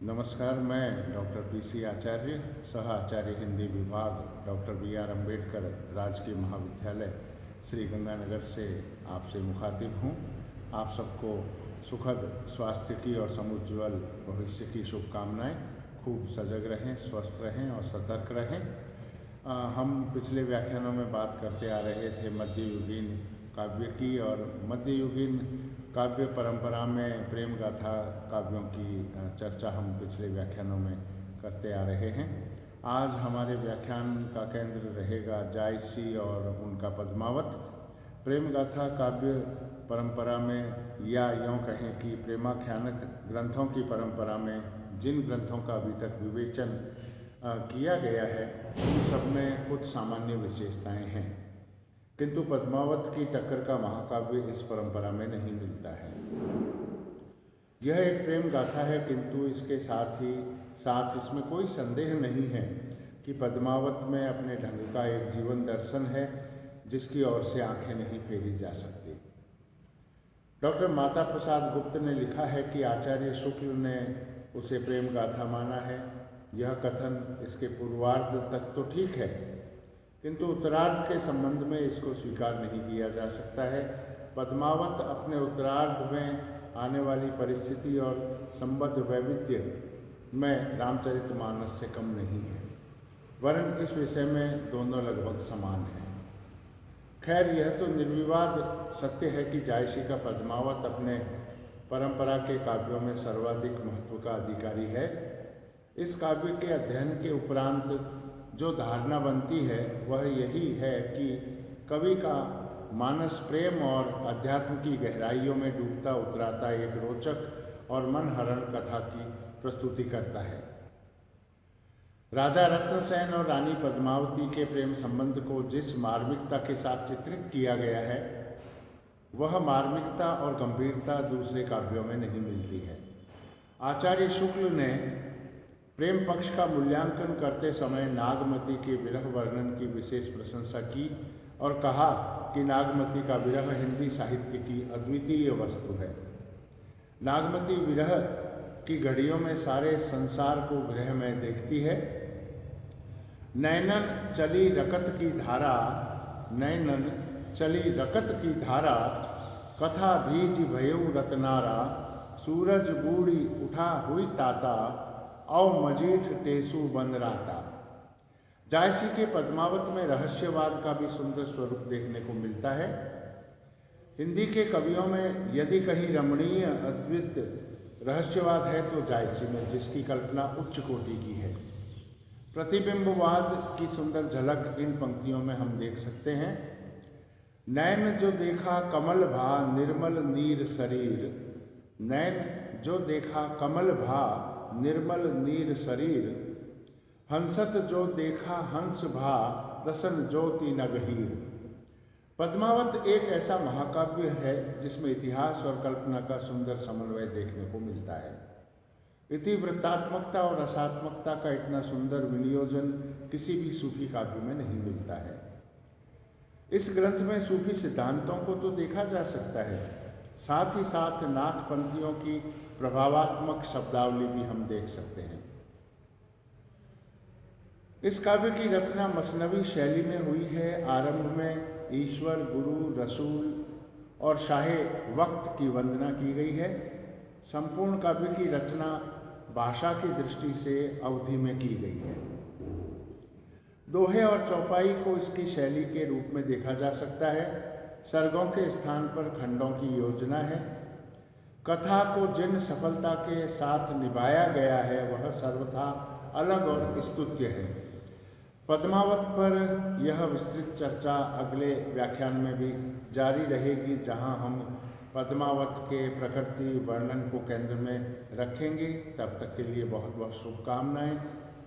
नमस्कार, मैं doctor PC आचार्य, सह आचार्य हिंदी विभाग, डॉक्टर बी.आर. अम्बेडकर राजकीय महाविद्यालय श्री गंगानगर से आपसे मुखातिब हूँ। आप सबको सुखद स्वास्थ्य की और समुज्ज्वल भविष्य की शुभकामनाएं। खूब सजग रहें, स्वस्थ रहें और सतर्क रहें। हम पिछले व्याख्यानों में बात करते आ रहे थे मध्ययुगीन काव्य की, और मध्ययुगीन काव्य परंपरा में प्रेम गाथा काव्यों की चर्चा हम पिछले व्याख्यानों में करते आ रहे हैं। आज हमारे व्याख्यान का केंद्र रहेगा जायसी और उनका पद्मावत। प्रेम गाथा काव्य परंपरा में, या यूँ कहें कि प्रेमाख्यानक ग्रंथों की परंपरा में जिन ग्रंथों का अभी तक विवेचन किया गया है, उन सब में कुछ सामान्य विशेषताएं हैं, किंतु पद्मावत की टक्कर का महाकाव्य इस परंपरा में नहीं मिलता है। यह एक प्रेम गाथा है, किंतु इसके साथ ही साथ इसमें कोई संदेह नहीं है कि पद्मावत में अपने ढंग का एक जीवन दर्शन है जिसकी ओर से आंखें नहीं फेरी जा सकती। डॉक्टर माता प्रसाद गुप्त ने लिखा है कि आचार्य शुक्ल ने उसे प्रेम गाथा माना है। यह कथन इसके पूर्वार्ध तक तो ठीक है, किंतु उत्तरार्ध के संबंध में इसको स्वीकार नहीं किया जा सकता है। पद्मावत अपने उत्तरार्ध में आने वाली परिस्थिति और संबद्ध वैविध्य में रामचरितमानस से कम नहीं है, वरन इस विषय में दोनों लगभग समान हैं। खैर, यह तो निर्विवाद सत्य है कि जायसी का पद्मावत अपने परंपरा के काव्यों में सर्वाधिक महत्व का अधिकारी है। इस काव्य के अध्ययन के उपरांत जो धारणा बनती है वह यही है कि कवि का मानस प्रेम और अध्यात्म की गहराइयों में डूबता उतराता एक रोचक और मनहरण कथा की प्रस्तुति करता है। राजा रत्नसेन और रानी पद्मावती के प्रेम संबंध को जिस मार्मिकता के साथ चित्रित किया गया है, वह मार्मिकता और गंभीरता दूसरे काव्यों में नहीं मिलती है। आचार्य शुक्ल ने प्रेम पक्ष का मूल्यांकन करते समय नागमती के विरह वर्णन की विशेष प्रशंसा की और कहा कि नागमती का विरह हिंदी साहित्य की अद्वितीय वस्तु है। नागमती विरह की घड़ियों में सारे संसार को विरह में देखती है। नैनन चली रकत की धारा, नैनन चली रकत की धारा, कथा भीज भयऊ रतनारा, सूरज बूढ़ी उठा हुई ताता, औ मजीठ टेसु बन राता। जायसी के पद्मावत में रहस्यवाद का भी सुंदर स्वरूप देखने को मिलता है। हिंदी के कवियों में यदि कहीं रमणीय अद्वित रहस्यवाद है तो जायसी में, जिसकी कल्पना उच्च कोटि की है। प्रतिबिंबवाद की सुंदर झलक इन पंक्तियों में हम देख सकते हैं। नैन जो देखा कमल भा निर्मल नीर शरीर, नैन जो देखा कमल भा निर्मल नीर शरीर, हंसत जो देखा हंस भा दसन ज्योति नगहीर। पद्मावत एक ऐसा महाकाव्य है जिसमें इतिहास और कल्पना का सुंदर समन्वय देखने को मिलता है। इतिवृत्तात्मकता और रसात्मकता का इतना सुंदर विनियोजन किसी भी सूफी काव्य में नहीं मिलता है। इस ग्रंथ में सूफी सिद्धांतों को तो देखा जा सकता है, साथ ही साथ नाथपंथियों की प्रभावात्मक शब्दावली भी हम देख सकते हैं। इस काव्य की रचना मसनवी शैली में हुई है। आरंभ में ईश्वर, गुरु, रसूल और शाहे वक्त की वंदना की गई है। संपूर्ण काव्य की रचना भाषा की दृष्टि से अवधि में की गई है। दोहे और चौपाई को इसकी शैली के रूप में देखा जा सकता है। सर्गों के स्थान पर खंडों की योजना है। कथा को जिन सफलता के साथ निभाया गया है वह सर्वथा अलग और स्तुत्य है। पद्मावत पर यह विस्तृत चर्चा अगले व्याख्यान में भी जारी रहेगी, जहां हम पद्मावत के प्रकृति वर्णन को केंद्र में रखेंगे। तब तक के लिए बहुत बहुत शुभकामनाएं।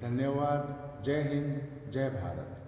धन्यवाद। जय हिंद, जय भारत।